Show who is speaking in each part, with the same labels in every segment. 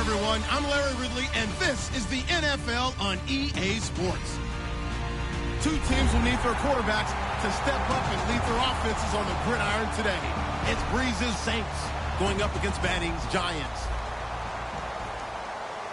Speaker 1: everyone. I'm Larry Ridley, and this is the NFL on EA Sports. Two teams will need their quarterbacks to step up and lead their offenses on the gridiron today. It's Breeze's Saints going up against Manning's Giants.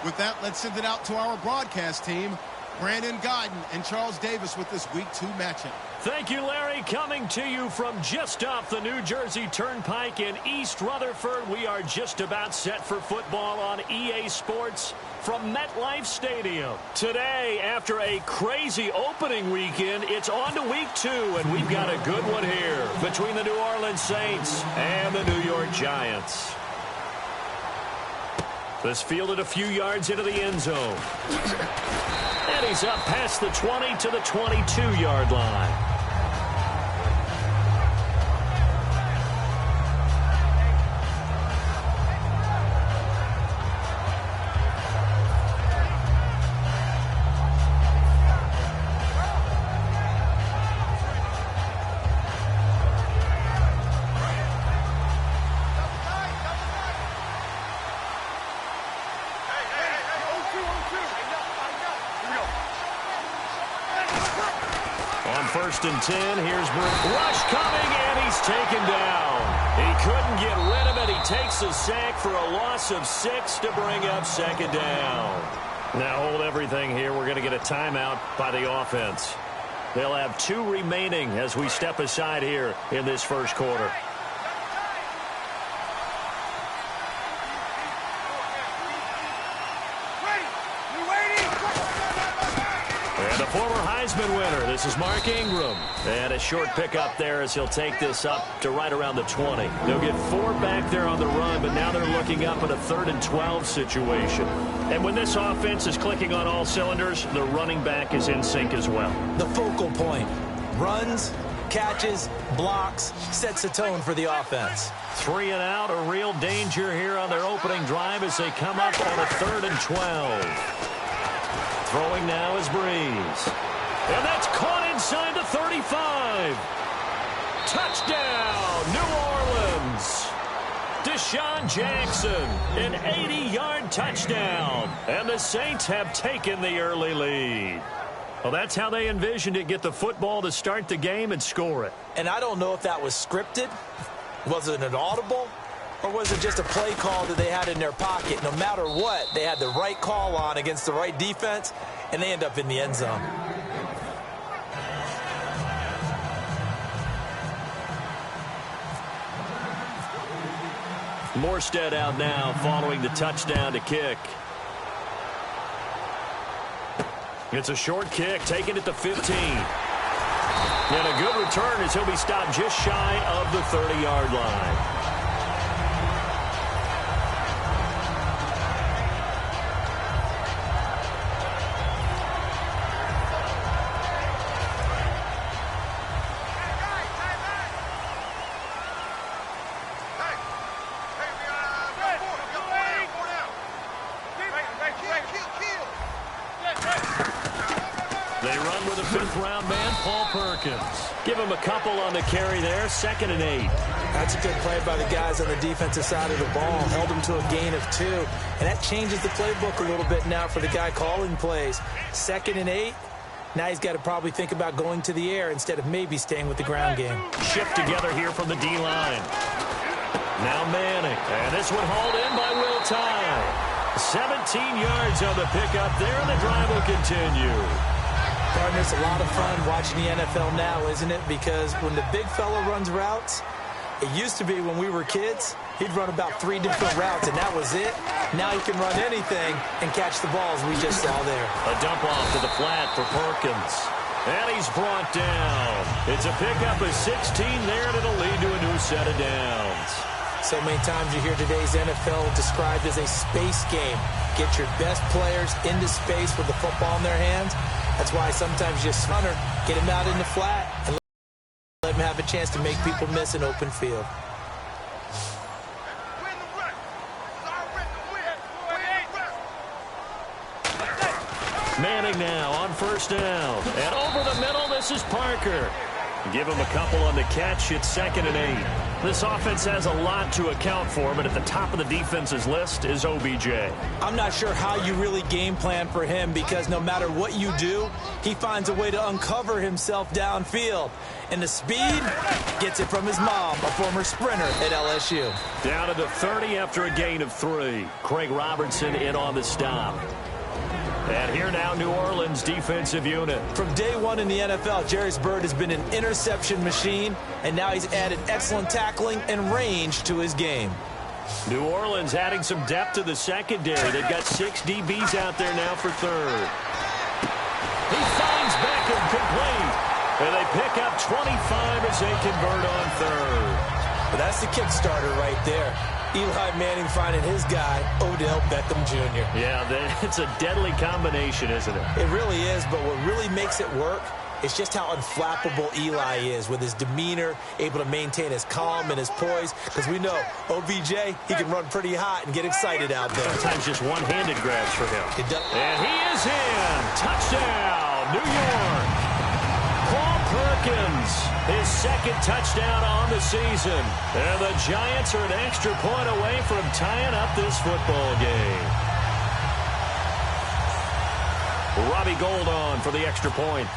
Speaker 1: With that, let's send it out to our broadcast team, Brandon Godden and Charles Davis with this Week 2 matchup.
Speaker 2: Thank you, Larry. Coming to you from just off the New Jersey Turnpike in East Rutherford. We are just about set for football on EA Sports from MetLife Stadium. Today, after a crazy opening weekend, it's on to Week 2, and we've got a good one here between the New Orleans Saints and the New York Giants. This fielded a few yards into the end zone. And he's up past the 20 to the 22-yard line. First and 10, here's Rush coming, and he's taken down. He couldn't get rid of it. He takes a sack for a loss of 6 to bring up second down. Now hold everything here. We're going to get a timeout by the offense. They'll have 2 remaining as we step aside here in this first quarter. The former Heisman winner, this is Mark Ingram. And a short pickup there as he'll take this up to right around the 20. They'll get 4 back there on the run, but now they're looking up at a 3rd and 12 situation. And when this offense is clicking on all cylinders, the running back is in sync as well.
Speaker 3: The focal point. Runs, catches, blocks, sets the tone for the offense.
Speaker 2: 3 and out, a real danger here on their opening drive as they come up on a 3rd and 12. Throwing now is Breeze. And that's caught inside the 35. Touchdown, New Orleans. Deshaun Jackson, an 80-yard touchdown. And the Saints have taken the early lead. Well, that's how they envisioned it, get the football to start the game and score it.
Speaker 3: And I don't know if that was scripted. Was it an audible? Or was it just a play call that they had in their pocket? No matter what, they had the right call on against the right defense, and they end up in the end zone.
Speaker 2: Morstead out now following the touchdown to kick. It's a short kick, taken at the 15. And a good return as he'll be stopped just shy of the 30-yard line. Give him a couple on the carry there, 2nd and 8.
Speaker 3: That's a good play by the guys on the defensive side of the ball. Held him to a gain of 2. And that changes the playbook a little bit now for the guy calling plays. 2nd and 8. Now he's got to probably think about going to the air instead of maybe staying with the ground game.
Speaker 2: Shift together here from the D-line. Now Manning. And this one hauled in by Will Tye. 17 yards on the pickup there, and the drive will continue.
Speaker 3: Partners, a lot of fun watching the NFL now, isn't it? Because when the big fella runs routes, it used to be when we were kids, he'd run about 3 different routes, and that was it. Now he can run anything and catch the balls we just saw there.
Speaker 2: A dump off to the flat for Perkins. And he's brought down. It's a pickup of 16 there, and it'll lead to a new set of downs.
Speaker 3: So many times you hear today's NFL described as a space game. Get your best players into space with the football in their hands. That's why sometimes you just runner, get him out in the flat and let him have a chance to make people miss an open field.
Speaker 2: Manning now on 1st down. And over the middle, this is Parker. Give him a couple on the catch. It's 2nd and 8. This offense has a lot to account for, but at the top of the defense's list is OBJ.
Speaker 3: I'm not sure how you really game plan for him because no matter what you do, he finds a way to uncover himself downfield. And the speed gets it from his mom, a former sprinter at LSU.
Speaker 2: Down to the 30 after a gain of 3. Craig Robertson in on the stop. And here now, New Orleans defensive unit.
Speaker 3: From day one in the NFL, Jerry's Bird has been an interception machine, and now he's added excellent tackling and range to his game.
Speaker 2: New Orleans adding some depth to the secondary. They've got 6 DBs out there now for 3rd. He finds Beckham complete. And they pick up 25 as they convert on 3rd.
Speaker 3: But that's the kickstarter right there. Eli Manning finding his guy, Odell Beckham Jr.
Speaker 2: Yeah, it's a deadly combination, isn't it?
Speaker 3: It really is, but what really makes it work is just how unflappable Eli is with his demeanor, able to maintain his calm and his poise, because we know OBJ, he can run pretty hot and get excited out there.
Speaker 2: Sometimes just one-handed grabs for him. And he is in. Touchdown, New York. Paul Perkins, his 2nd touchdown on the season. And the Giants are an extra point away from tying up this football game. Robbie Gould on for the extra point.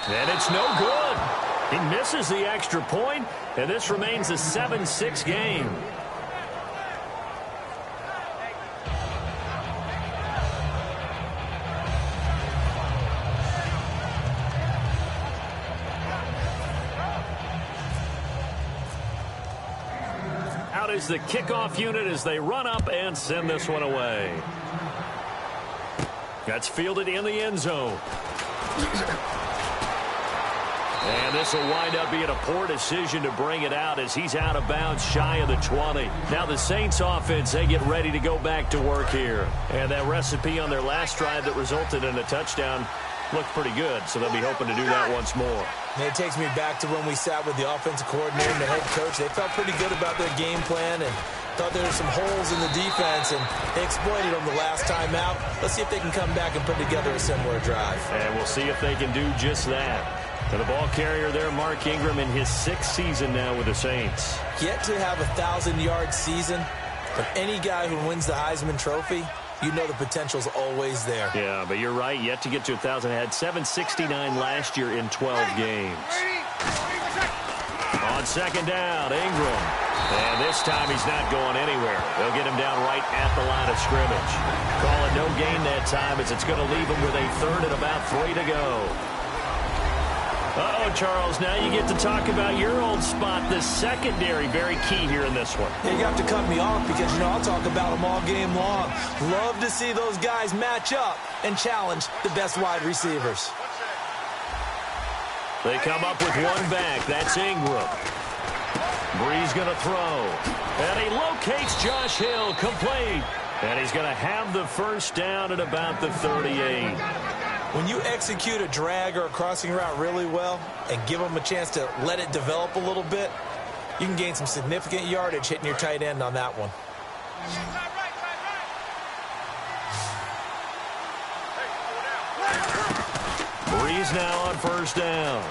Speaker 2: And it's no good. He misses the extra point, and this remains a 7-6 game. Out is the kickoff unit as they run up and send this one away. That's fielded in the end zone. And this will wind up being a poor decision to bring it out as he's out of bounds shy of the 20. Now the Saints offense, they get ready to go back to work here. And that recipe on their last drive that resulted in a touchdown looked pretty good, so they'll be hoping to do that once more.
Speaker 3: And it takes me back to when we sat with the offensive coordinator and the head coach. They felt pretty good about their game plan and thought there were some holes in the defense, and they exploited them the last time out. Let's see if they can come back and put together a similar drive.
Speaker 2: And we'll see if they can do just that. And the ball carrier there, Mark Ingram, in his 6th season now with the Saints.
Speaker 3: Yet to have a 1,000-yard season, but any guy who wins the Heisman Trophy, you know the potential's always there.
Speaker 2: Yeah, but you're right. Yet to get to 1,000. Had 769 last year in 12 games. On 2nd down, Ingram. And this time he's not going anywhere. They'll get him down right at the line of scrimmage. Call it no gain that time as it's going to leave him with a 3rd and about 3 to go. Uh-oh, Charles, now you get to talk about your old spot, the secondary, very key here in this one.
Speaker 3: Yeah, you have to cut me off because, you know, I'll talk about them all game long. Love to see those guys match up and challenge the best wide receivers.
Speaker 2: They come up with one back. That's Ingram. Bree's going to throw. And he locates Josh Hill, complete. And he's going to have the first down at about the 38.
Speaker 3: When you execute a drag or a crossing route really well and give them a chance to let it develop a little bit, you can gain some significant yardage hitting your tight end on that one.
Speaker 2: Breeze now on 1st down.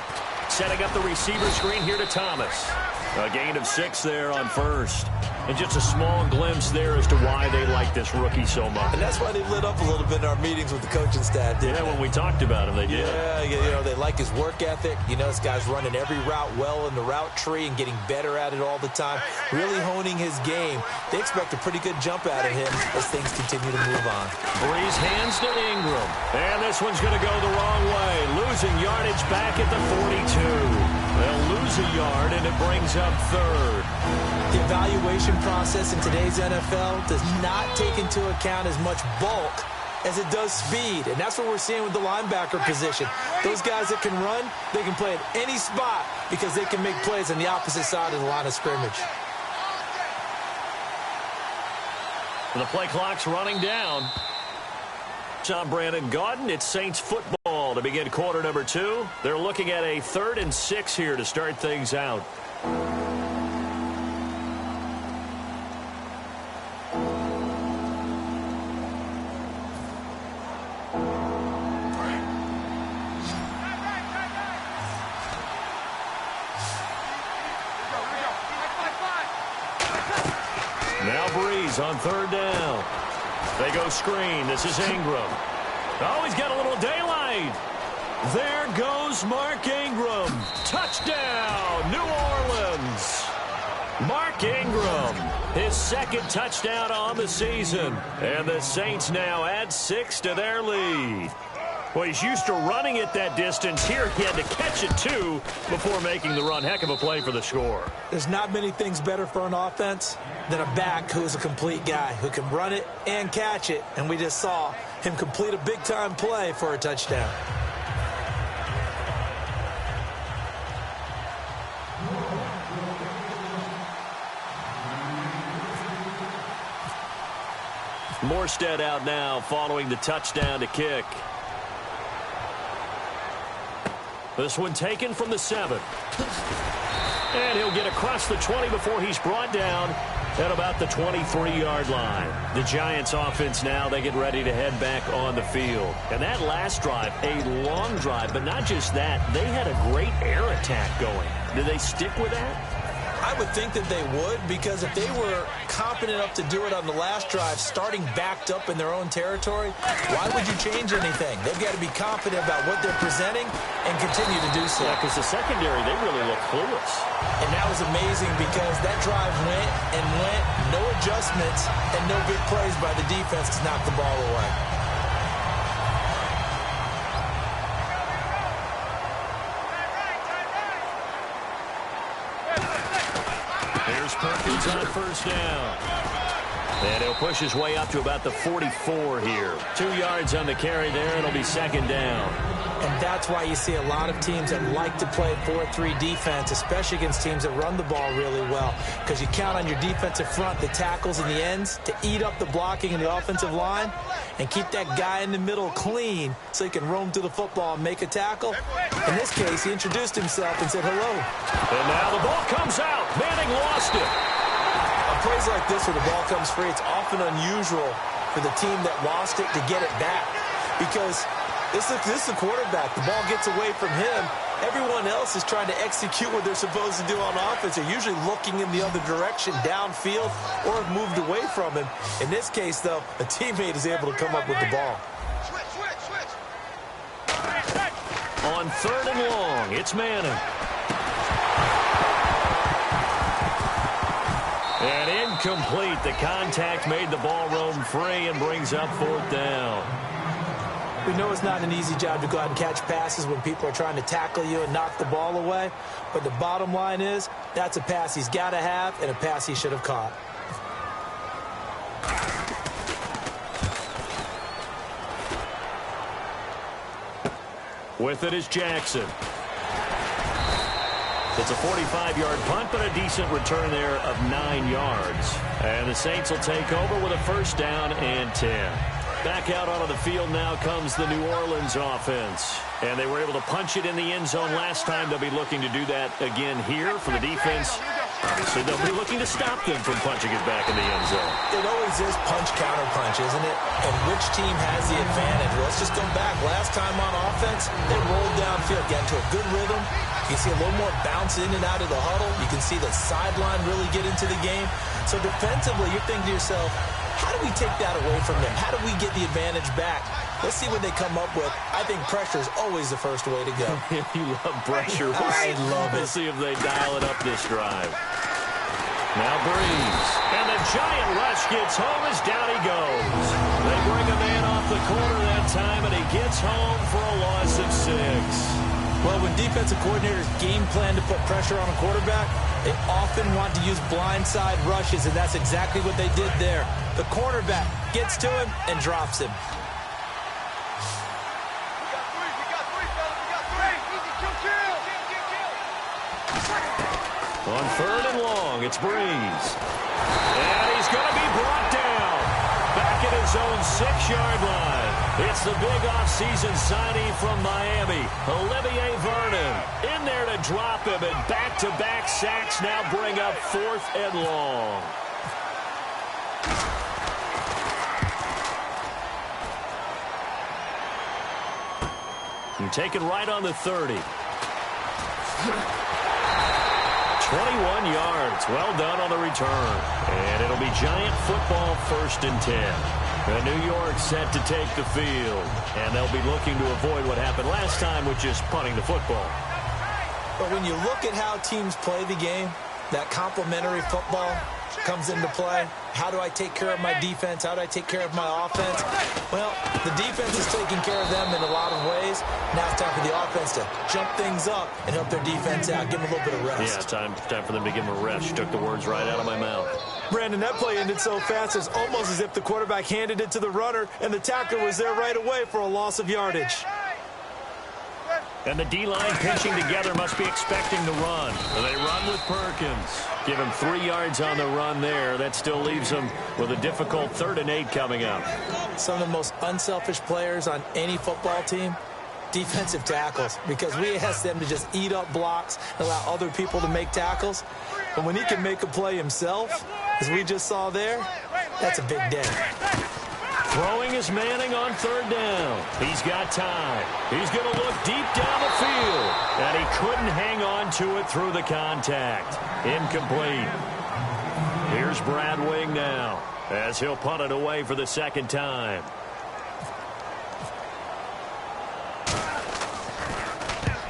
Speaker 2: Setting up the receiver screen here to Thomas. A gain of 6 there on 1st. And just a small glimpse there as to why they like this rookie so much.
Speaker 3: And that's why they lit up a little bit in our meetings with the coaching staff, didn't they?
Speaker 2: When we talked about him, they did.
Speaker 3: Yeah, you know, they like his work ethic. You know, this guy's running every route well in the route tree and getting better at it all the time, really honing his game. They expect a pretty good jump out of him as things continue to move on.
Speaker 2: Breeze hands to Ingram. And this one's going to go the wrong way. Losing yardage back at the 42. They'll lose a yard, and it brings up 3rd.
Speaker 3: The evaluation process in today's NFL does not take into account as much bulk as it does speed, and that's what we're seeing with the linebacker position. Those guys that can run, they can play at any spot because they can make plays on the opposite side of the line of scrimmage.
Speaker 2: The play clock's running down. I'm Brandon Gaudin. It's Saints football to begin quarter number 2. They're looking at a 3rd and 6 here to start things out. Now Breeze on third down. They go screen. This is Ingram. Oh, he's got a little daylight. There goes Mark Ingram. Touchdown, New Orleans. Mark Ingram, his second touchdown on the season. And the Saints now add 6 to their lead. Well, he's used to running it that distance. Here he had to catch it, too, before making the run. Heck of a play for the score.
Speaker 3: There's not many things better for an offense than a back who's a complete guy, who can run it and catch it. And we just saw him complete a big-time play for a touchdown.
Speaker 2: Morstead out now following the touchdown to kick. This one taken from the 7. And he'll get across the 20 before he's brought down at about the 23-yard line. The Giants offense now, they get ready to head back on the field. And that last drive, a long drive, but not just that, they had a great air attack going. Did they stick with that?
Speaker 3: I would think that they would, because if they were confident enough to do it on the last drive, starting backed up in their own territory, why would you change anything? They've got to be confident about what they're presenting and continue to do so.
Speaker 2: Yeah, because the secondary, they really look clueless.
Speaker 3: And that was amazing because that drive went and went, no adjustments, and no big plays by the defense to knock the ball away.
Speaker 2: Perkins on first down. And he'll push his way up to about the 44 here. 2 yards on the carry there. It'll be second down.
Speaker 3: And that's why you see a lot of teams that like to play 4-3 defense, especially against teams that run the ball really well, because you count on your defensive front, the tackles and the ends, to eat up the blocking in the offensive line and keep that guy in the middle clean so he can roam through the football and make a tackle. In this case, he introduced himself and said hello.
Speaker 2: And now the ball comes out. Manning lost it.
Speaker 3: On plays like this where the ball comes free, it's often unusual for the team that lost it to get it back, because this is the quarterback. The ball gets away from him. Everyone else is trying to execute what they're supposed to do on offense. They're usually looking in the other direction, downfield, or have moved away from him. In this case, though, a teammate is able to come up with the ball.
Speaker 2: On third and long, it's Manning. And incomplete. The contact made the ball roam free and brings up fourth down.
Speaker 3: We know it's not an easy job to go out and catch passes when people are trying to tackle you and knock the ball away. But the bottom line is, that's a pass he's got to have and a pass he should have caught.
Speaker 2: With it is Jackson. It's a 45-yard punt, but a decent return there of 9 yards. And the Saints will take over with a first down and 10. Back out onto the field now comes the New Orleans offense. And they were able to punch it in the end zone last time. They'll be looking to do that again here for the defense. So they'll be looking to stop them from punching it back in the end zone.
Speaker 3: It always is punch-counter-punch, isn't it? And which team has the advantage? Well, let's just go back. Last time on offense, they rolled downfield, got into a good rhythm. You can see a little more bounce in and out of the huddle. You can see the sideline really get into the game. So defensively, you're thinking to yourself, how do we take that away from them? How do we get the advantage back? Let's see what they come up with. I think pressure is always the first way to go.
Speaker 2: You love pressure.
Speaker 3: I love it.
Speaker 2: We'll see if they dial it up this drive. Now Breeze. And the giant rush gets home as down he goes. They bring a man off the corner that time, and he gets home for a loss of 6.
Speaker 3: Well, when defensive coordinators game plan to put pressure on a quarterback, they often want to use blindside rushes, and that's exactly what they did there. The cornerback gets to him and drops him.
Speaker 2: On third and long, it's Breeze. And he's going to be brought down. Back at his own 6-yard line. It's the big offseason signing from Miami, Olivier Vernon. In there to drop him, and back-to-back sacks now bring up fourth and long. And taken right on the 30. 21 yards. Well done on the return. And it'll be Giant football 1st and 10. New York set to take the field. And they'll be looking to avoid what happened last time, which is punting the football.
Speaker 3: But when you look at how teams play the game, that complementary football comes into play. How do I take care of my defense? How do I take care of my offense? Well, the defense is taking care of them in a lot of ways. Now it's time for the offense to jump things up and help their defense out. Give them a little bit of rest.
Speaker 2: Yeah, time for them to give them a rest. You took the words right out of my mouth.
Speaker 4: Brandon, that play ended so fast, it's almost as if the quarterback handed it to the runner, and the tackler was there right away for a loss of yardage.
Speaker 2: And the D-line pinching together must be expecting the run. They run with Perkins. Give him 3 yards on the run there. That still leaves him with a difficult 3rd and 8 coming up.
Speaker 3: Some of the most unselfish players on any football team, defensive tackles, because we ask them to just eat up blocks and allow other people to make tackles. But when he can make a play himself, as we just saw there, that's a big day.
Speaker 2: Throwing is Manning on 3rd down. He's got time. He's going to look deep down the field. And he couldn't hang on to it through the contact. Incomplete. Here's Brad Wing now as he'll punt it away for the 2nd time.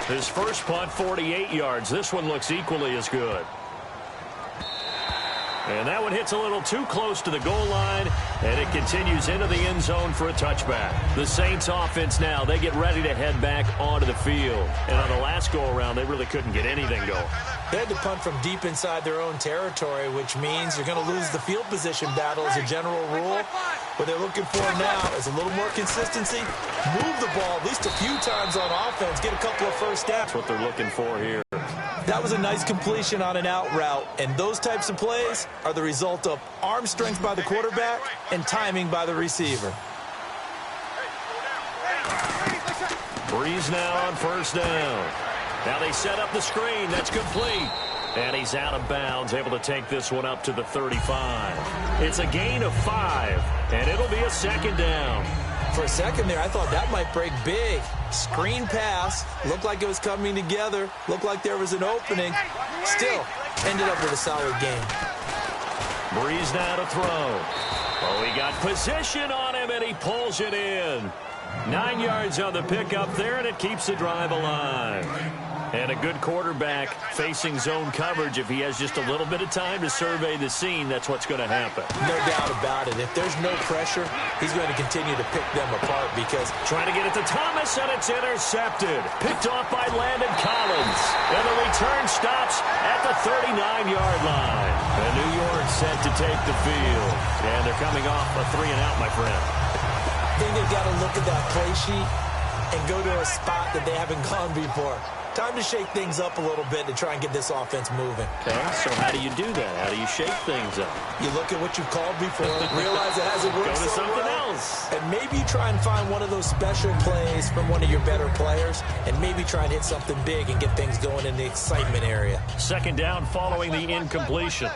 Speaker 2: His first punt, 48 yards. This one looks equally as good. And that one hits a little too close to the goal line, and it continues into the end zone for a touchback. The Saints offense now, they get ready to head back onto the field. And on the last go-around, they really couldn't get anything going.
Speaker 3: They had to punt from deep inside their own territory, which means you're going to lose the field position battle as a general rule. What they're looking for now is a little more consistency, move the ball at least a few times on offense, get a couple of first downs.
Speaker 2: That's what they're looking for here.
Speaker 3: That was a nice completion on an out route, and those types of plays are the result of arm strength by the quarterback and timing by the receiver.
Speaker 2: Breeze now on 1st down. Now they set up the screen. That's complete. And he's out of bounds, able to take this one up to the 35. It's a gain of 5, and it'll be a 2nd down.
Speaker 3: For a second there, I thought that might break big. Screen pass, looked like it was coming together, looked like there was an opening. Still, ended up with a solid game.
Speaker 2: Breeze now to throw. Oh, he got position on him, and he pulls it in. 9 yards on the pickup there, and it keeps the drive alive. And a good quarterback facing zone coverage. If he has just a little bit of time to survey the scene, that's what's going to happen.
Speaker 3: No doubt about it. If there's no pressure, he's going to continue to pick them apart because...
Speaker 2: Trying to get it to Thomas, and it's intercepted. Picked off by Landon Collins. And the return stops at the 39-yard line. And New York set to take the field. And they're coming off a 3-and-out, my friend.
Speaker 3: I think they've got to look at that play sheet and go to a spot that they haven't gone before. Time to shake things up a little bit to try and get this offense moving.
Speaker 2: Okay, so how do you do that? How do you shake things up?
Speaker 3: You look at what you've called before, realize it hasn't worked
Speaker 2: Go to
Speaker 3: so
Speaker 2: something
Speaker 3: well,
Speaker 2: else.
Speaker 3: and maybe try and find one of those special plays from one of your better players, and maybe try and hit something big and get things going in the excitement area.
Speaker 2: 2nd down following the incompletion.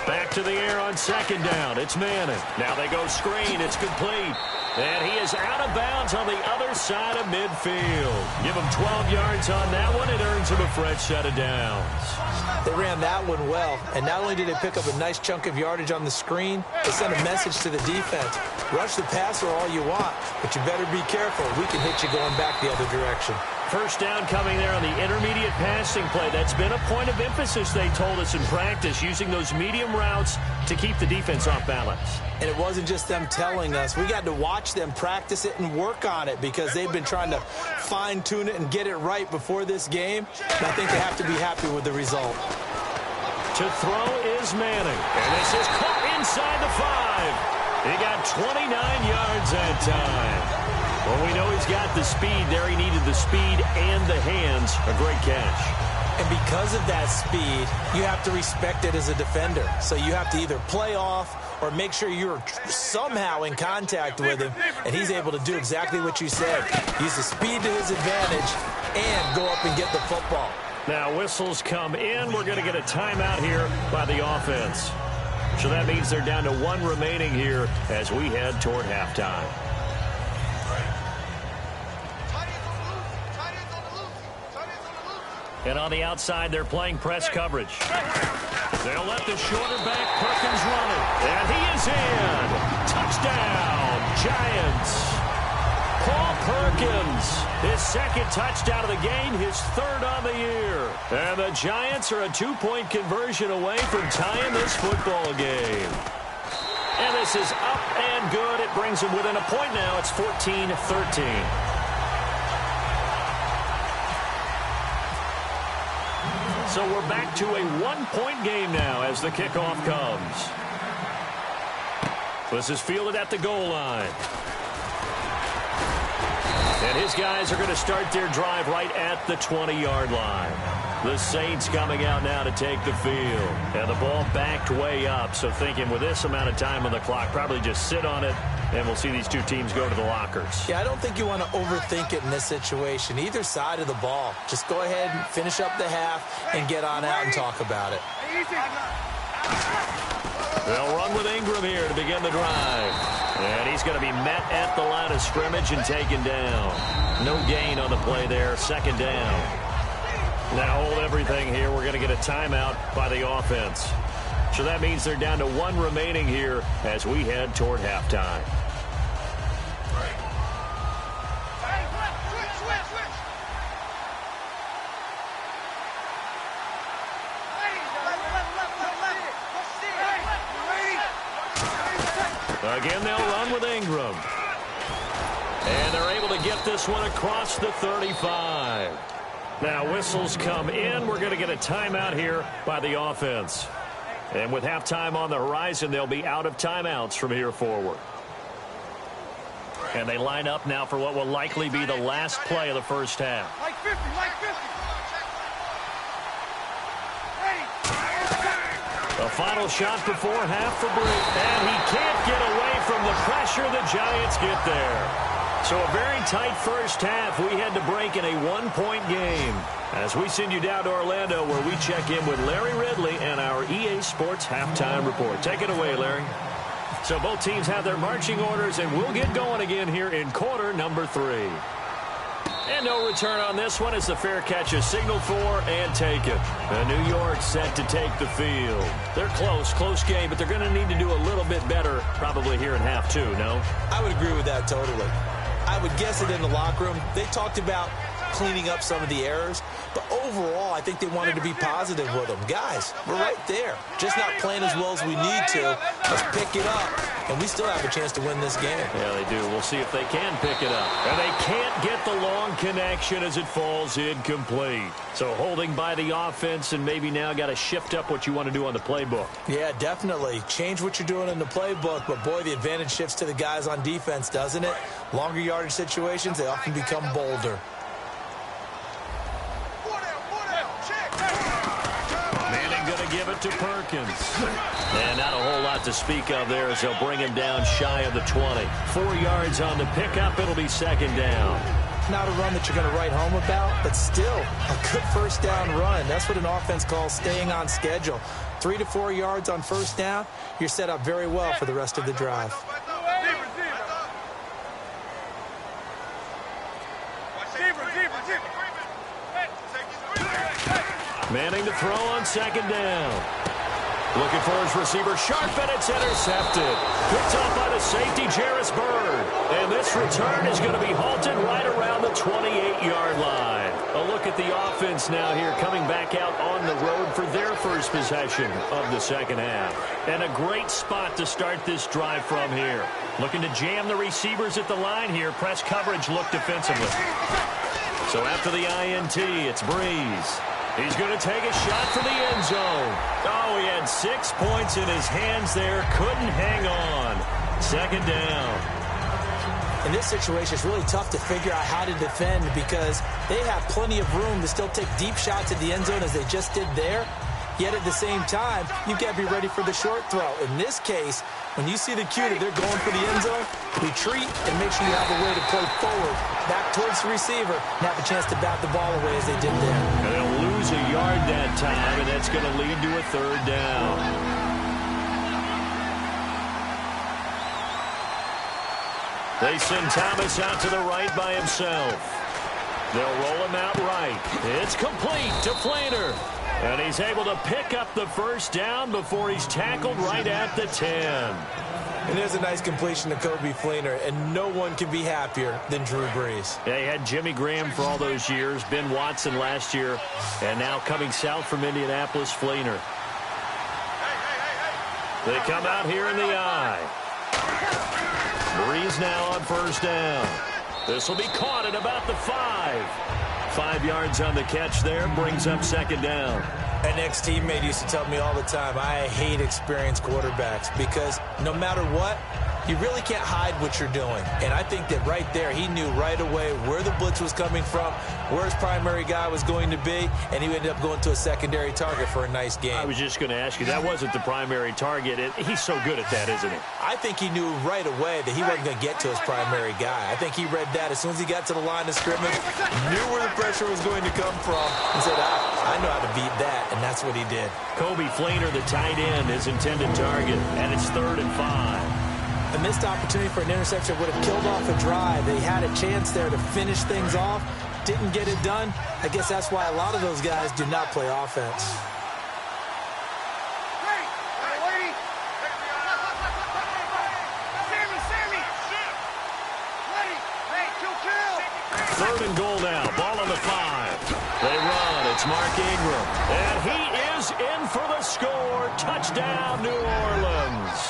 Speaker 2: Back to the air on 2nd down. It's Manning. Now they go screen. It's complete. And he is out of bounds on the other side of midfield. Give him 12 yards on that one. It earns him a fresh set of downs.
Speaker 3: They ran that one well, and not only did they pick up a nice chunk of yardage on the screen, they sent a message to the defense. Rush the passer all you want, but you better be careful. We can hit you going back the other direction.
Speaker 2: 1st down coming there on the intermediate passing play. That's been a point of emphasis, they told us in practice, using those medium routes to keep the defense off balance.
Speaker 3: And it wasn't just them telling us. We got to watch them practice it and work on it because they've been trying to fine-tune it and get it right before this game. And I think they have to be happy with the result.
Speaker 2: To throw is Manning. And this is caught inside the 5. He got 29 yards that time. Well, we know he's got the speed there. He needed the speed and the hands. A great catch.
Speaker 3: And because of that speed, you have to respect it as a defender. So you have to either play off or make sure you're somehow in contact with him. And he's able to do exactly what you said. Use the speed to his advantage and go up and get the football.
Speaker 2: Now whistles come in. We're going to get a timeout here by the offense. So that means they're down to 1 remaining here as we head toward halftime. And on the outside, they're playing press coverage. They'll let the shorter back Perkins run it. And he is in. Touchdown, Giants. Paul Perkins, his second touchdown of the game, his third on the year. And the Giants are a 2-point conversion away from tying this football game. And this is up and good. It brings them within a point now. It's 14-13. So we're back to a 1-point game now as the kickoff comes. This is fielded at the goal line. And his guys are going to start their drive right at the 20-yard line. The Saints coming out now to take the field. And the ball backed way up, so thinking with this amount of time on the clock, probably just sit on it, and we'll see these two teams go to the lockers.
Speaker 3: Yeah, I don't think you want to overthink it in this situation. Either side of the ball. Just go ahead and finish up the half and get on out and talk about it.
Speaker 2: They'll run with Ingram here to begin the drive. And he's going to be met at the line of scrimmage and taken down. No gain on the play there. Second down. Now hold everything here. We're going to get a timeout by the offense. So that means they're down to 1 remaining here as we head toward halftime. Again, they'll run with Ingram. And they're able to get this one across the 35. Now whistles come in. We're going to get a timeout here by the offense. And with halftime on the horizon, they'll be out of timeouts from here forward. And they line up now for what will likely be the last play of the first half.
Speaker 5: Like 50, like 50.
Speaker 2: A final shot before half for Bree. And he can't get away from the pressure. The Giants get there. So a very tight first half. We had to break in a 1-point game. As we send you down to Orlando, where we check in with Larry Ridley and our EA Sports Halftime Report. Take it away, Larry. So both teams have their marching orders, and we'll get going again here in quarter number 3. And no return on this one as the fair catch is signaled for and taken. New York set to take the field. They're close game, but they're going to need to do a little bit better probably here in half 2, no?
Speaker 3: I would agree with that totally. I would guess it in the locker room. They talked about cleaning up some of the errors, but overall, I think they wanted to be positive with them. Guys, we're right there. Just not playing as well as we need to. Let's pick it up, and we still have a chance to win this game.
Speaker 2: Yeah, they do. We'll see if they can pick it up. And they can't get the long connection as it falls incomplete. So holding by the offense, and maybe now got to shift up what you want to do on the playbook.
Speaker 3: Yeah, definitely. Change what you're doing in the playbook, but boy, the advantage shifts to the guys on defense, doesn't it? Longer yardage situations, they often become bolder.
Speaker 2: Give it to Perkins. And not a whole lot to speak of there as they'll bring him down shy of the 20. 4 yards on the pickup. It'll be second down.
Speaker 3: Not a run that you're going to write home about, but still a good first down run. That's what an offense calls staying on schedule. 3 to 4 yards on first down. You're set up very well for the rest of the drive.
Speaker 2: Manning to throw on second down. Looking for his receiver, sharp, and it's intercepted. Picked off by the safety, Jarris Byrd. And this return is going to be halted right around the 28-yard line. A look at the offense now here, coming back out on the road for their first possession of the second half. And a great spot to start this drive from here. Looking to jam the receivers at the line here. Press coverage look defensively. So after the INT, it's Breeze. He's going to take a shot for the end zone. Oh, he had 6 points in his hands there. Couldn't hang on. Second down.
Speaker 3: In this situation, it's really tough to figure out how to defend because they have plenty of room to still take deep shots at the end zone as they just did there. Yet at the same time, you've got to be ready for the short throw. In this case, when you see the cue that they're going for the end zone, retreat and make sure you have a way to play forward, back towards the receiver, and have a chance to bat the ball away as they did there.
Speaker 2: And they'll lose a yard that time, and that's going to lead to a third down. They send Thomas out to the right by himself. They'll roll him out right. It's complete to Fleener. And he's able to pick up the first down before he's tackled right at the 10.
Speaker 3: And there's a nice completion to Kobe Fleener, and no one can be happier than Drew Brees.
Speaker 2: They had Jimmy Graham for all those years, Ben Watson last year, and now coming south from Indianapolis, Fleener. They come out here in the eye. Brees now on first down. This will be caught at about the 5. 5 yards on the catch there, brings up second down.
Speaker 3: An ex-teammate used to tell me all the time, I hate experienced quarterbacks because no matter what, you really can't hide what you're doing. And I think that right there, he knew right away where the blitz was coming from, where his primary guy was going to be, and he ended up going to a secondary target for a nice game.
Speaker 2: I was just going to ask you, that wasn't the primary target. He's so good at that, isn't he?
Speaker 3: I think he knew right away that he wasn't going to get to his primary guy. I think he read that as soon as he got to the line of scrimmage, knew where the pressure was going to come from, and said, I know how to beat that, and that's what he did.
Speaker 2: Kobe Fleener, the tight end, his intended target, and it's 3rd and 5.
Speaker 3: A missed opportunity for an interception would have killed off a drive. They had a chance there to finish things off. Didn't get it done. I guess that's why a lot of those guys do not play offense.
Speaker 2: Third and goal now. Ball on the 5. They run. It's Mark Ingram. And he is in for the score. Touchdown, New Orleans.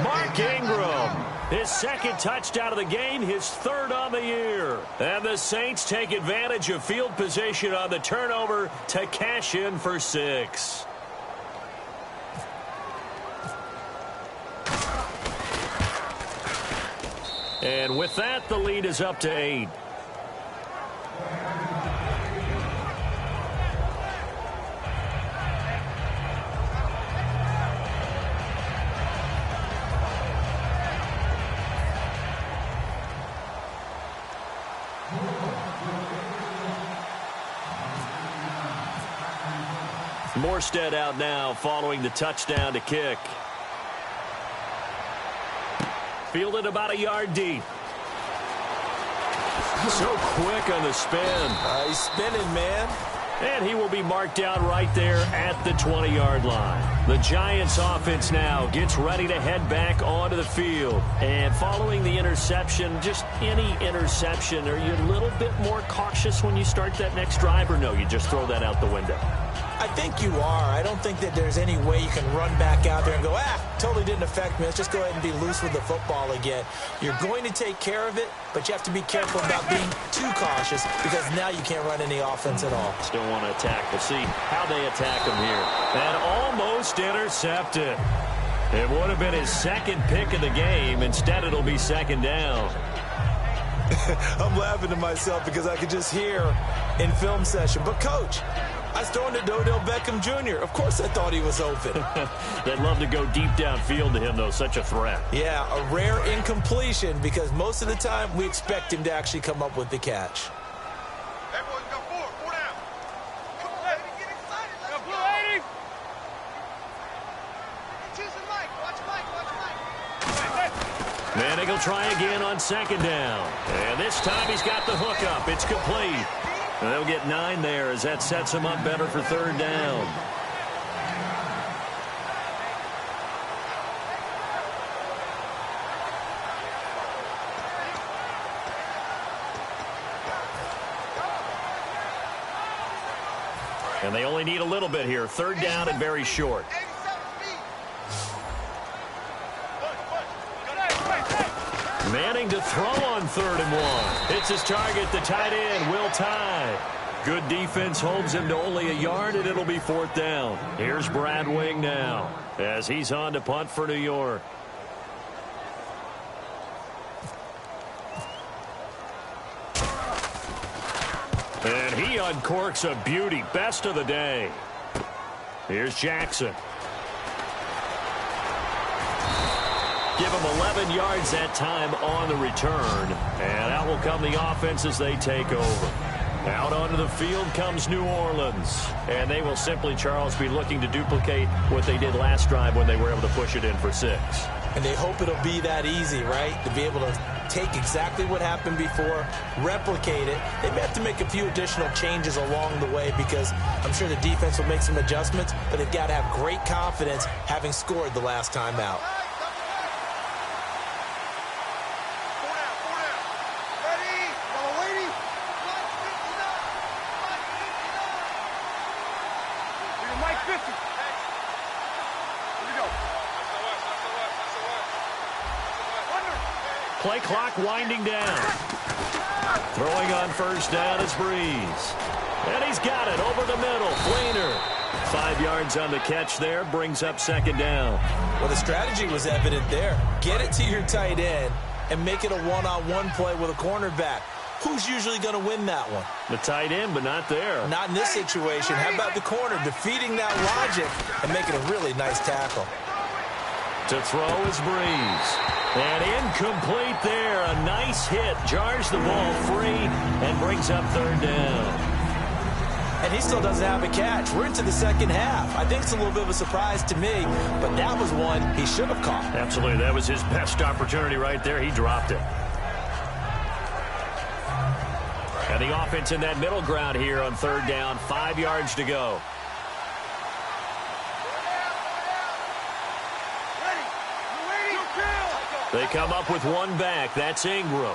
Speaker 2: Mark Ingram, his second touchdown of the game, his 3rd on the year. And the Saints take advantage of field position on the turnover to cash in for 6. And with that, the lead is up to 8. Morstead out now following the touchdown to kick. Fielded about a yard deep. So quick on the spin.
Speaker 3: He's spinning, man.
Speaker 2: And he will be marked down right there at the 20-yard line. The Giants offense now gets ready to head back onto the field. And following the interception, just any interception, are you a little bit more cautious when you start that next drive, or no, you just throw that out the window?
Speaker 3: I think you are. I don't think that there's any way you can run back out there and go, totally didn't affect me. Let's just go ahead and be loose with the football again. You're going to take care of it, but you have to be careful about being too cautious because now you can't run any offense at all.
Speaker 2: Still want to attack. We'll see how they attack him here. And almost intercepted. It would have been his second pick of the game. Instead, it'll be second down.
Speaker 3: I'm laughing to myself because I could just hear in film session, but Coach, I was throwing to Odell Beckham Jr. Of course I thought he was open.
Speaker 2: They'd love to go deep downfield to him, though. Such a threat.
Speaker 3: Yeah, a rare incompletion because most of the time we expect him to actually come up with the catch.
Speaker 5: Everyone's got 4 down. Come on, baby, get excited. Let's go. 80. Choosing Mike. Watch Mike.
Speaker 2: Manning will try again on second down. And this time he's got the hook up. It's complete. And they'll get 9 there as that sets him up better for third down. And they only need a little bit here. Third down and very short. Manning to throw on 3rd and 1. It's his target, the tight end, Will Tye. Good defense holds him to only a yard, and it'll be 4th down. Here's Brad Wing now as he's on to punt for New York. And he uncorks a beauty. Best of the day. Here's Jackson. Give him 11 yards that time on the return. And out will come the offense as they take over. Out onto the field comes New Orleans. And they will simply, Charles, be looking to duplicate what they did last drive when they were able to push it in for 6.
Speaker 3: And they hope it'll be that easy, right? To be able to take exactly what happened before, replicate it. They may have to make a few additional changes along the way because I'm sure the defense will make some adjustments, but they've got to have great confidence having scored the last time out.
Speaker 2: Play clock winding down. Throwing on first down is Breeze. And he's got it over the middle. Fleener. 5 yards on the catch there. Brings up second down.
Speaker 3: Well, the strategy was evident there. Get it to your tight end and make it a one-on-one play with a cornerback. Who's usually going to win that one?
Speaker 2: The tight end, but not there.
Speaker 3: Not in this situation. How about the corner defeating that logic and making a really nice tackle?
Speaker 2: To throw is Breeze. And incomplete there. A nice hit. Jars the ball free and brings up third down.
Speaker 3: And he still doesn't have a catch. We're into the second half. I think it's a little bit of a surprise to me, but that was one he should have caught.
Speaker 2: Absolutely. That was his best opportunity right there. He dropped it. And the offense in that middle ground here on third down. 5 yards to go. They come up with one back. That's Ingram.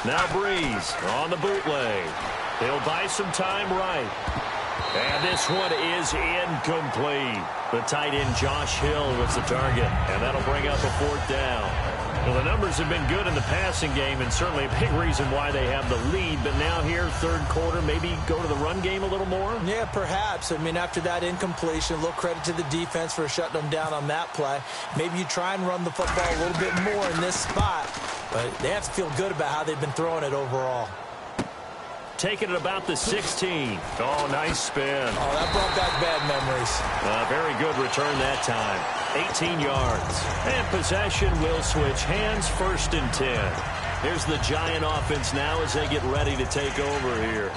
Speaker 2: Now Breeze on the bootleg. He'll buy some time right. And this one is incomplete. The tight end Josh Hill was the target. And that'll bring up a fourth down. Well, the numbers have been good in the passing game, and certainly a big reason why they have the lead. But now here, third quarter, maybe go to the run game a little more?
Speaker 3: Yeah, perhaps. I mean, after that incompletion, a little credit to the defense for shutting them down on that play. Maybe you try and run the football a little bit more in this spot. But they have to feel good about how they've been throwing it overall.
Speaker 2: Taking it about the 16. Oh, nice spin.
Speaker 3: Oh, that brought back bad memories.
Speaker 2: Very good return that time. 18 yards. And possession will switch hands, 1st and 10. Here's the Giant offense now as they get ready to take over here.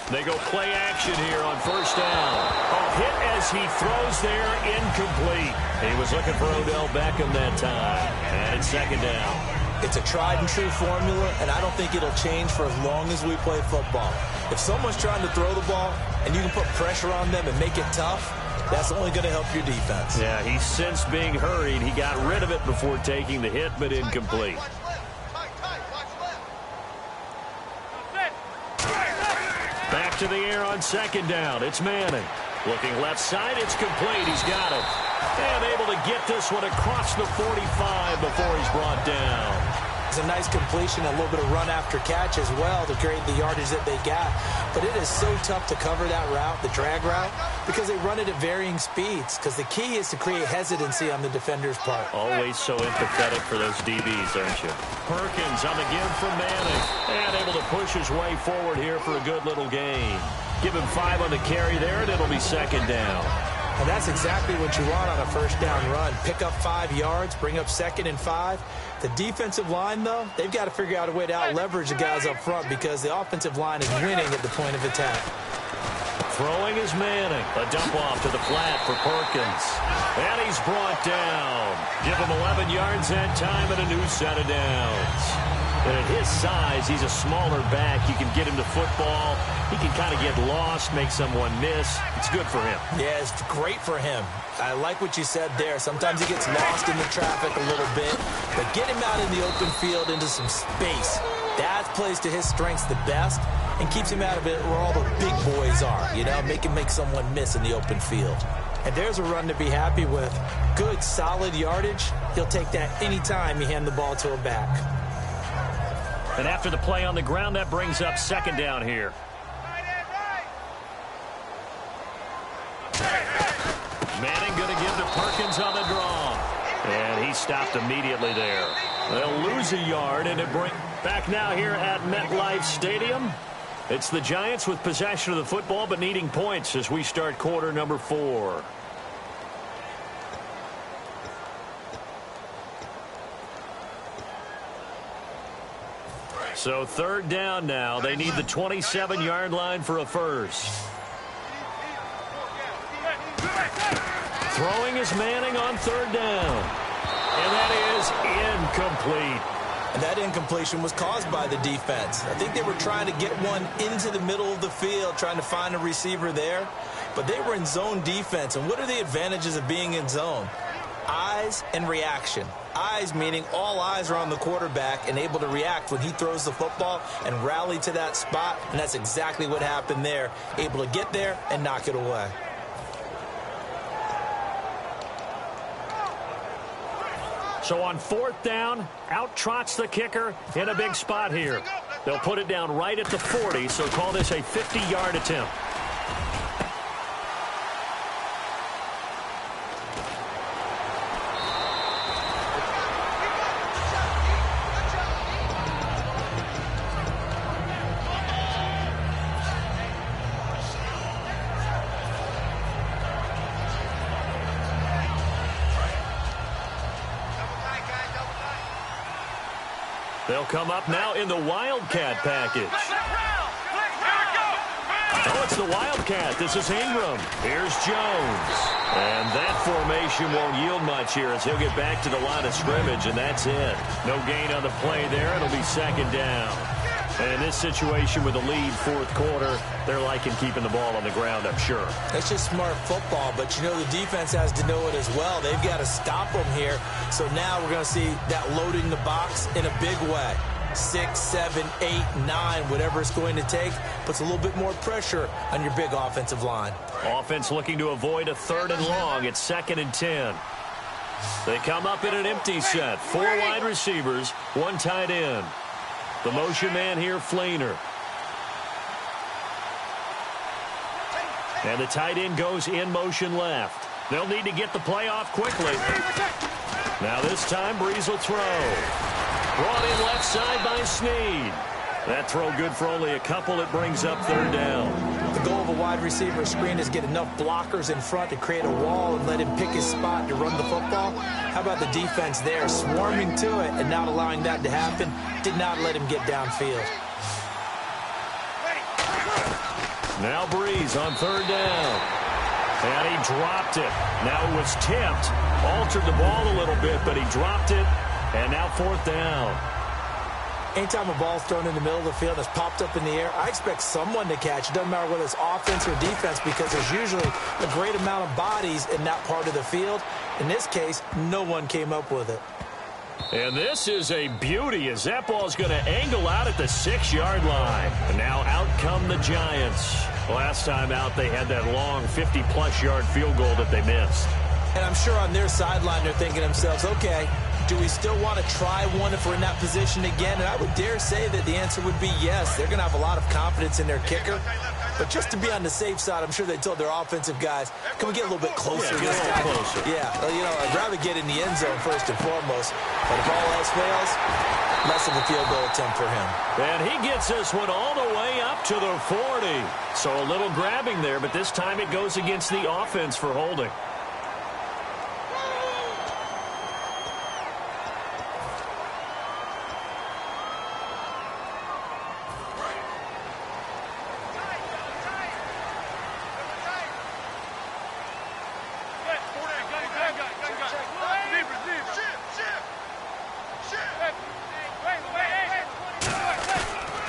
Speaker 2: They go play action here on first down. A hit as he throws there, incomplete. He was looking for Odell Beckham that time. And it's second down.
Speaker 3: It's a tried and true formula, and I don't think it'll change for as long as we play football. If someone's trying to throw the ball and you can put pressure on them and make it tough, that's only going to help your defense.
Speaker 2: Yeah, he's since being hurried. He got rid of it before taking the hit, but incomplete. Back to the air on second down. It's Manning. Looking left side. It's complete. He's got it. And able to get this one across the 45 before he's brought down.
Speaker 3: It's a nice completion, a little bit of run after catch as well to create the yardage that they got. But it is so tough to cover that route, the drag route, because they run it at varying speeds. Because the key is to create hesitancy on the defender's part.
Speaker 2: Always so empathetic for those DBs, aren't you? Perkins on the give from Manning. And able to push his way forward here for a good little gain. Give him 5 on the carry there, and it'll be second down.
Speaker 3: And that's exactly what you want on a first down run. Pick up 5 yards, bring up 2nd and 5. The defensive line, though, they've got to figure out a way to out-leverage the guys up front because the offensive line is winning at the point of attack.
Speaker 2: Throwing is Manning. A dump off to the flat for Perkins. And he's brought down. Give him 11 yards that time and a new set of downs. And at his size, he's a smaller back. You can get him to football. He can kind of get lost, make someone miss. It's good for him.
Speaker 3: Yeah, it's great for him. I like what you said there. Sometimes he gets lost in the traffic a little bit. But get him out in the open field into some space. That plays to his strengths the best and keeps him out of it where all the big boys are. You know, make him make someone miss in the open field. And there's a run to be happy with. Good, solid yardage. He'll take that anytime you hand the ball to a back.
Speaker 2: And after the play on the ground, that brings up second down here. Manning going to give to Perkins on the draw. And he stopped immediately there. They'll lose a yard, and it bring back now here at MetLife Stadium. It's the Giants with possession of the football, but needing points as we start quarter number 4. So third down now. They need the 27-yard line for a first. Throwing is Manning on third down. And that is incomplete.
Speaker 3: And that incompletion was caused by the defense. I think they were trying to get one into the middle of the field, trying to find a receiver there. But they were in zone defense. And what are the advantages of being in zone? Eyes and reaction. Eyes meaning all eyes are on the quarterback and able to react when he throws the football and rally to that spot. And that's exactly what happened there. Able to get there and knock it away.
Speaker 2: So on fourth down, out trots the kicker in a big spot here. They'll put it down right at the 40, so call this a 50-yard attempt. They'll come up now in the Wildcat package. Oh, it's the Wildcat. This is Ingram. Here's Jones. And that formation won't yield much here as he'll get back to the line of scrimmage, and that's it. No gain on the play there. It'll be second down. And in this situation with a lead fourth quarter, they're liking keeping the ball on the ground, I'm sure.
Speaker 3: That's just smart football, but you know the defense has to know it as well. They've got to stop them here. So now we're going to see that loading the box in a big way. 6, 7, 8, 9, whatever it's going to take, puts a little bit more pressure on your big offensive line.
Speaker 2: Offense looking to avoid a third and long. It's 2nd and 10. They come up in an empty set. 4 wide receivers, 1 tight end. The motion man here, Flainer. And the tight end goes in motion left. They'll need to get the play off quickly. Now this time, Breeze will throw. Brought in left side by Snead. That throw good for only a couple. It brings up third down.
Speaker 3: The goal of a wide receiver screen is get enough blockers in front to create a wall and let him pick his spot to run the football. How about the defense there, swarming to it and not allowing that to happen? Did not let him get downfield.
Speaker 2: Now Breeze on third down. And he dropped it. Now it was tipped. Altered the ball a little bit, but he dropped it. And now fourth down.
Speaker 3: Anytime a ball's thrown in the middle of the field that's popped up in the air, I expect someone to catch. It doesn't matter whether it's offense or defense because there's usually a great amount of bodies in that part of the field. In this case, no one came up with it.
Speaker 2: And this is a beauty as that ball's going to angle out at the 6-yard line. And now out come the Giants. Last time out, they had that long 50-plus yard field goal that they missed.
Speaker 3: And I'm sure on their sideline they're thinking to themselves, okay, do we still want to try one if we're in that position again? And I would dare say that the answer would be yes. They're going to have a lot of confidence in their kicker. But just to be on the safe side, I'm sure they told their offensive guys, can we get a little bit closer this time? Yeah, well, you know, I'd rather get in the end zone first and foremost. But if all else fails, less of a field goal attempt for him.
Speaker 2: And he gets this one all the way up to the 40. So a little grabbing there, but this time it goes against the offense for holding.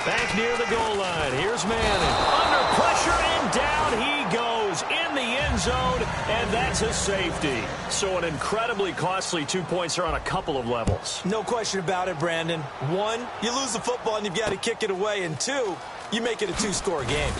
Speaker 2: Back near the goal line. Here's Manning. Under pressure and down he goes in the end zone, and that's a safety. So an incredibly costly 2 points here on a couple of levels.
Speaker 3: No question about it, Brandon. 1, you lose the football and you've got to kick it away. And 2, you make it a 2-score game.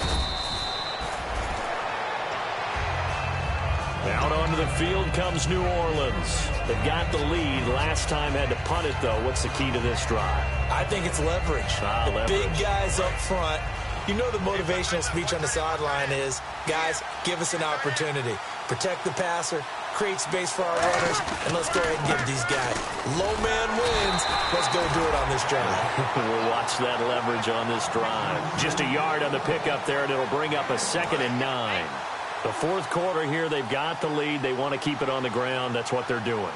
Speaker 2: Out onto the field comes New Orleans. They got the lead. Last time had to punt it, though. What's the key to this drive?
Speaker 3: I think it's leverage.
Speaker 2: Leverage.
Speaker 3: Big guys up front. You know the motivational speech on the sideline is, guys, give us an opportunity. Protect the passer, create space for our runners, and let's go ahead and give these guys. Low man wins. Let's go do it on this drive.
Speaker 2: We'll watch that leverage on this drive. Just a yard on the pickup there, and it'll bring up a 2nd and 9. The fourth quarter here, they've got the lead. They want to keep it on the ground. That's what they're doing.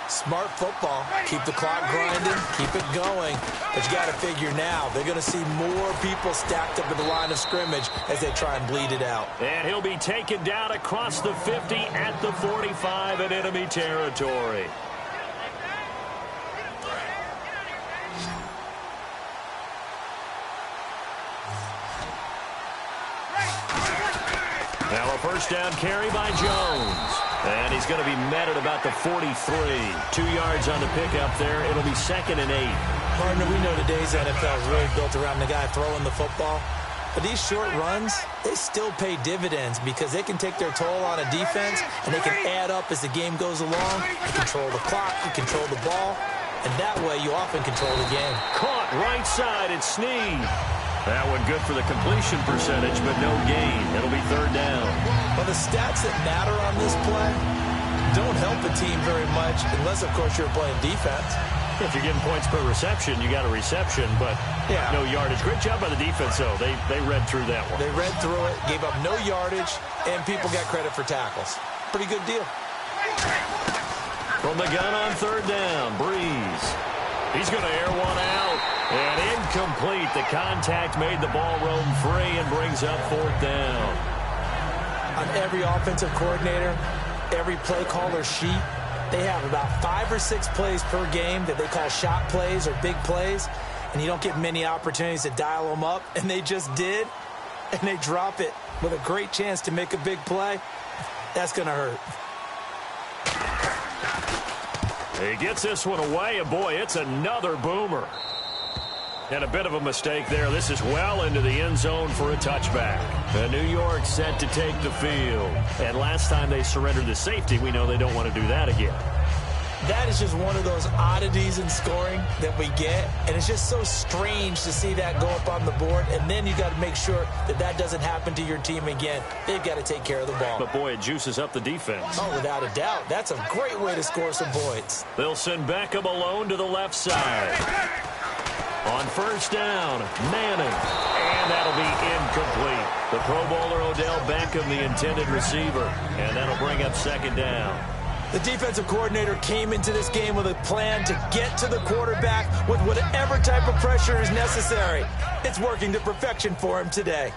Speaker 3: Smart football. Keep the clock grinding. Keep it going. But you got to figure now, they're going to see more people stacked up at the line of scrimmage as they try and bleed it out.
Speaker 2: And he'll be taken down across the 50 at the 45 in enemy territory. Now a first down carry by Jones. And he's going to be met at about the 43. 2 yards on the pickup there. It'll be 2nd and 8.
Speaker 3: Partner, we know today's NFL is really built around the guy throwing the football. But these short runs, they still pay dividends because they can take their toll on a defense and they can add up as the game goes along. You control the clock, you control the ball, and that way you often control the game.
Speaker 2: Caught right side, it's Snead. That one good for the completion percentage, but no gain. It'll be 3rd down.
Speaker 3: Well, the stats that matter on this play don't help a team very much unless, of course, you're playing defense.
Speaker 2: If you're getting points per reception, you got a reception, but no yardage. Great job by the defense, though. They read through that one.
Speaker 3: They read through it, gave up no yardage, and people got credit for tackles. Pretty good deal.
Speaker 2: From the gun on 3rd down, Breeze. He's going to air one out. And incomplete. The contact made the ball roam free and brings up 4th down.
Speaker 3: On every offensive coordinator, every play caller sheet, they have about 5 or 6 plays per game that they call shot plays or big plays, and you don't get many opportunities to dial them up, and they just did, and they drop it with a great chance to make a big play. That's going to hurt.
Speaker 2: He gets this one away, and boy, it's another boomer. And a bit of a mistake there. This is well into the end zone for a touchback. And New York set to take the field. And last time they surrendered the safety, we know they don't want to do that again.
Speaker 3: That is just one of those oddities in scoring that we get. And it's just so strange to see that go up on the board. And then you got to make sure that that doesn't happen to your team again. They've got to take care of the ball.
Speaker 2: But, boy, it juices up the defense.
Speaker 3: Oh, without a doubt. That's a great way to score some points.
Speaker 2: They'll send Beckham alone to the left side. On 1st down, Manning. And that'll be incomplete. The Pro Bowler Odell Beckham, the intended receiver. And that'll bring up 2nd down.
Speaker 3: The defensive coordinator came into this game with a plan to get to the quarterback with whatever type of pressure is necessary. It's working to perfection for him today.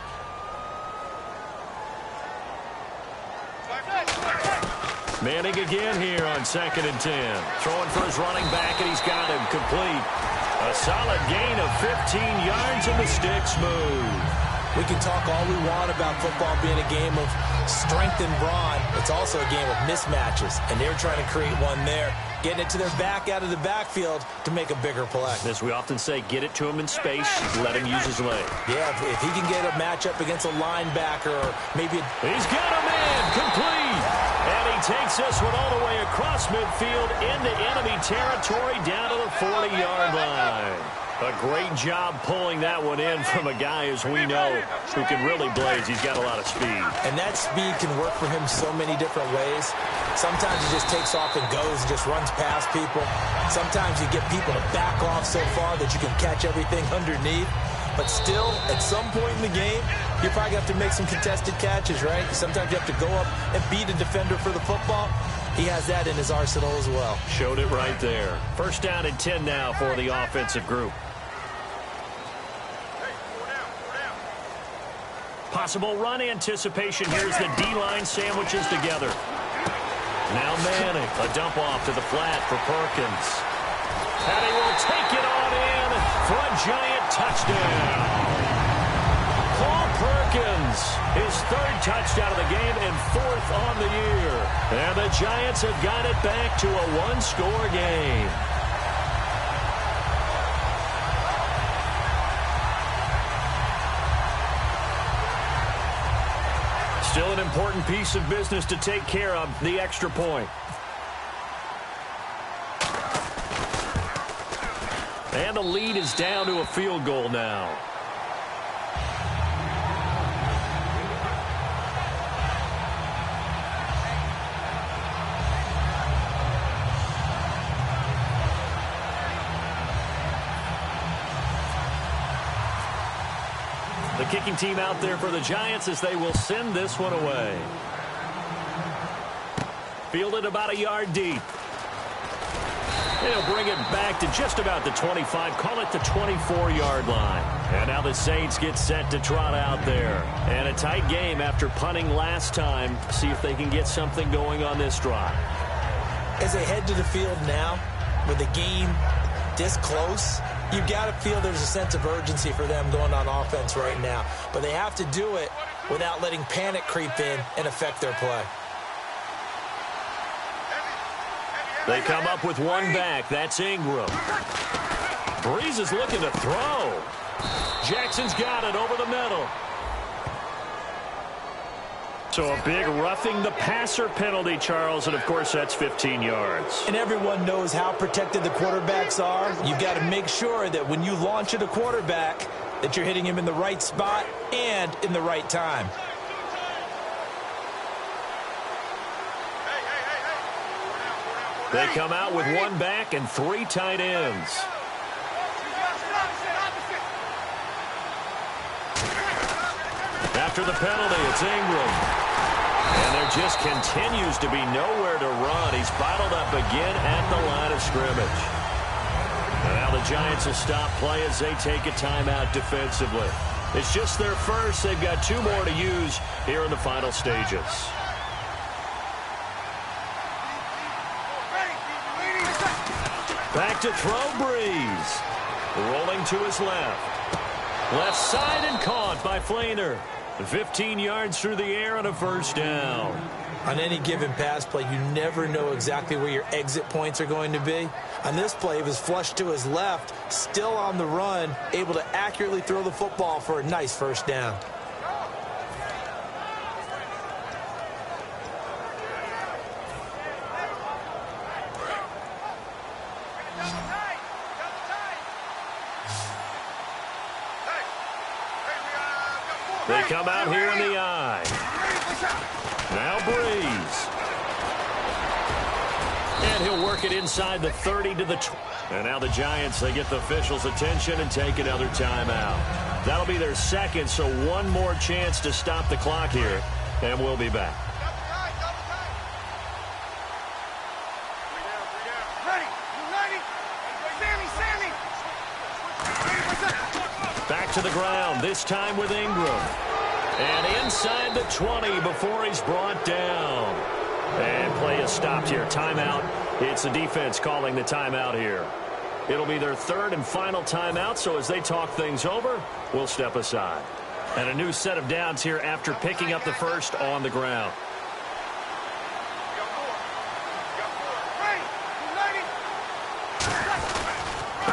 Speaker 2: Manning again here on 2nd and 10. Throwing for his running back, and he's got him complete. A solid gain of 15 yards, and the stick's move.
Speaker 3: We can talk all we want about football being a game of strength and brawn. It's also a game of mismatches, and they're trying to create one there, getting it to their back out of the backfield to make a bigger play.
Speaker 2: As we often say, get it to him in space, let him use his leg.
Speaker 3: Yeah, if he can get a matchup against a linebacker or maybe...
Speaker 2: He's got a man, complete! And he takes this one all the way across midfield into enemy territory down to the 40-yard line. A great job pulling that one in from a guy, as we know, who can really blaze. He's got a lot of speed.
Speaker 3: And that speed can work for him so many different ways. Sometimes he just takes off and goes and just runs past people. Sometimes you get people to back off so far that you can catch everything underneath. But still, at some point in the game, you probably have to make some contested catches, right? Sometimes you have to go up and beat a defender for the football. He has that in his arsenal as well.
Speaker 2: Showed it right there. 1st down and 10 now for the offensive group. Possible run anticipation. Here's the D-line sandwiches together. Now Manning, a dump off to the flat for Perkins. And he will take it on in for a giant touchdown. Paul Perkins, his 3rd touchdown of the game and 4th on the year. And the Giants have got it back to a 1-score game. Still an important piece of business to take care of, the extra point. And the lead is down to a field goal now. The kicking team out there for the Giants as they will send this one away. Fielded about a yard deep. He'll bring it back to just about the 25, call it the 24-yard line. And now the Saints get set to trot out there. And a tight game after punting last time. See if they can get something going on this drive.
Speaker 3: As they head to the field now, with the game this close, you've got to feel there's a sense of urgency for them going on offense right now. But they have to do it without letting panic creep in and affect their play.
Speaker 2: They come up with one back. That's Ingram. Breeze is looking to throw. Jackson's got it over the middle. So a big roughing the passer penalty, Charles, and of course that's 15 yards.
Speaker 3: And everyone knows how protected the quarterbacks are. You've got to make sure that when you launch at a quarterback that you're hitting him in the right spot and in the right time.
Speaker 2: They come out with one back and three tight ends. After the penalty, it's Ingram. And there just continues to be nowhere to run. He's bottled up again at the line of scrimmage. And now the Giants will stop play as they take a timeout defensively. It's just their first. They've got two more to use here in the final stages. Back to throw, Breeze. Rolling to his left. Left side and caught by Flainer. 15 yards through the air and a first down.
Speaker 3: On any given pass play, you never know exactly where your exit points are going to be. On this play, he was flushed to his left, still on the run, able to accurately throw the football for a nice first down.
Speaker 2: They come out here in the eye. Now Breeze. And he'll work it inside the 30 to the 20. And now the Giants, they get the officials' attention and take another timeout. That'll be their second, so one more chance to stop the clock here. And we'll be back. Back to the ground, this time with Ingram. And inside the 20 before he's brought down. And play is stopped here. Timeout. It's the defense calling the timeout here. It'll be their third and final timeout, so as they talk things over, we'll step aside. And a new set of downs here after picking up the first on the ground.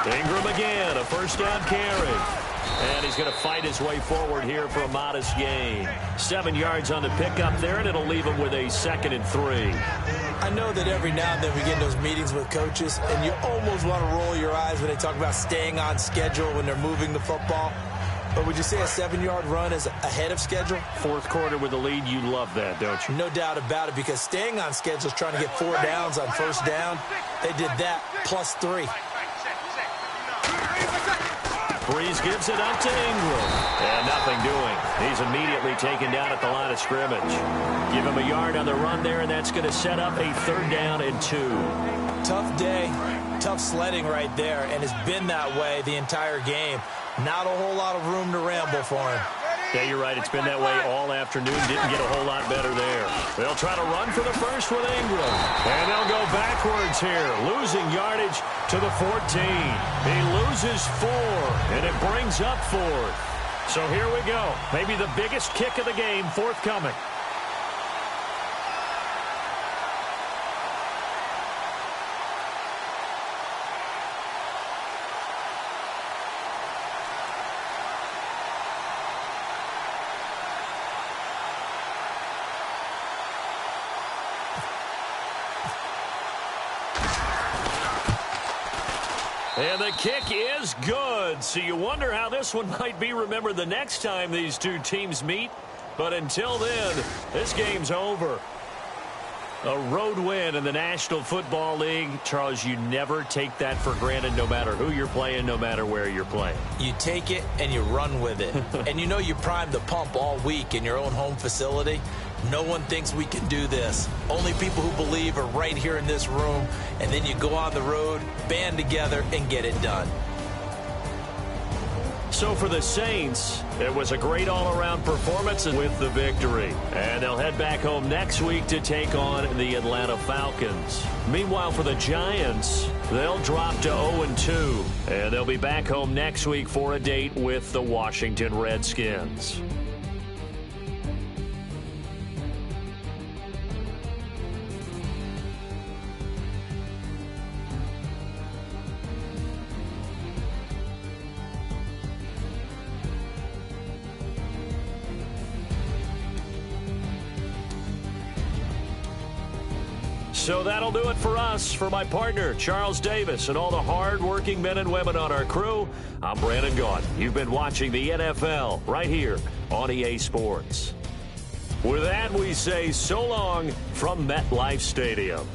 Speaker 2: Ingram again, a first down carry. And he's going to fight his way forward here for a modest gain. 7 yards on the pickup there, and it'll leave him with a 2nd and 3.
Speaker 3: I know that every now and then we get in those meetings with coaches, and you almost want to roll your eyes when they talk about staying on schedule when they're moving the football. But would you say a 7-yard run is ahead of schedule?
Speaker 2: Fourth quarter with the lead, you love that, don't you?
Speaker 3: No doubt about it, because staying on schedule is trying to get 4 downs on first down. They did that plus 3.
Speaker 2: Breeze gives it up to Ingram. And nothing doing. He's immediately taken down at the line of scrimmage. Give him a yard on the run there, and that's going to set up a 3rd down and 2.
Speaker 3: Tough day, tough sledding right there, and it's been that way the entire game. Not a whole lot of room to ramble for him.
Speaker 2: Yeah, you're right. It's been that way all afternoon. Didn't get a whole lot better there. They'll try to run for the first with Ingram. And they'll go backwards here, losing yardage to the 14. He loses 4, and it brings up 4th. So here we go. Maybe the biggest kick of the game forthcoming. And the kick is good. So you wonder how this one might be remembered the next time these two teams meet. But until then, this game's over. A road win in the National Football League. Charles, you never take that for granted no matter who you're playing, no matter where you're playing.
Speaker 3: You take it and you run with it. And you know you primed the pump all week in your own home facility. No one thinks we can do this. Only people who believe are right here in this room. And then you go on the road, band together, and get it done.
Speaker 2: So for the Saints, it was a great all-around performance with the victory. And they'll head back home next week to take on the Atlanta Falcons. Meanwhile, for the Giants, they'll drop to 0-2. And they'll be back home next week for a date with the Washington Redskins. So that'll do it for us. For my partner, Charles Davis, and all the hard-working men and women on our crew, I'm Brandon Gaudin. You've been watching the NFL right here on EA Sports. With that, we say so long from MetLife Stadium.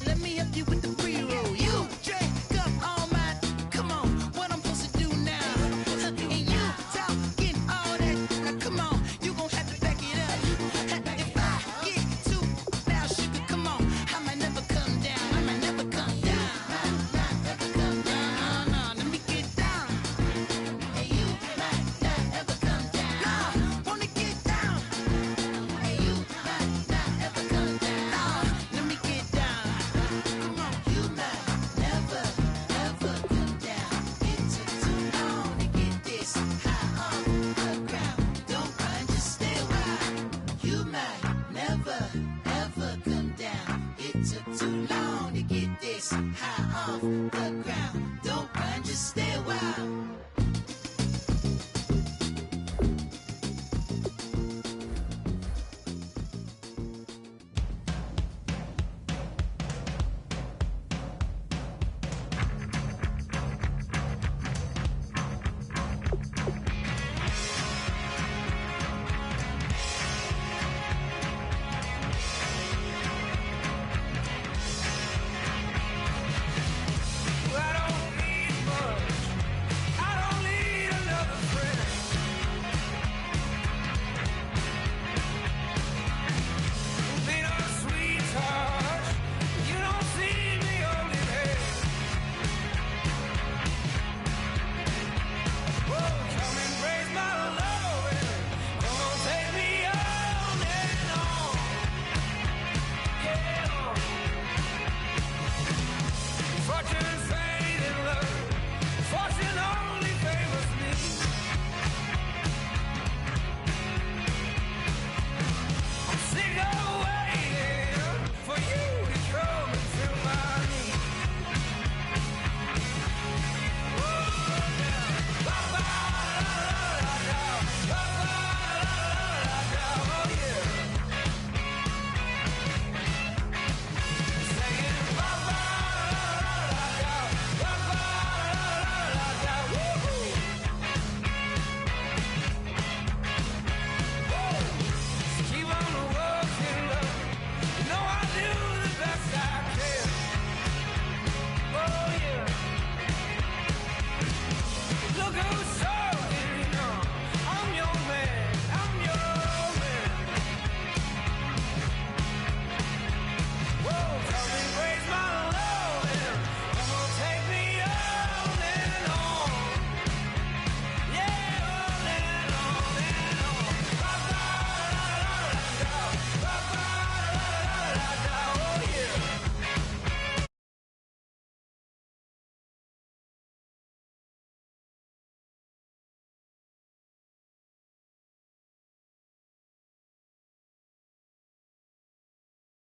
Speaker 6: Let me help you with the pre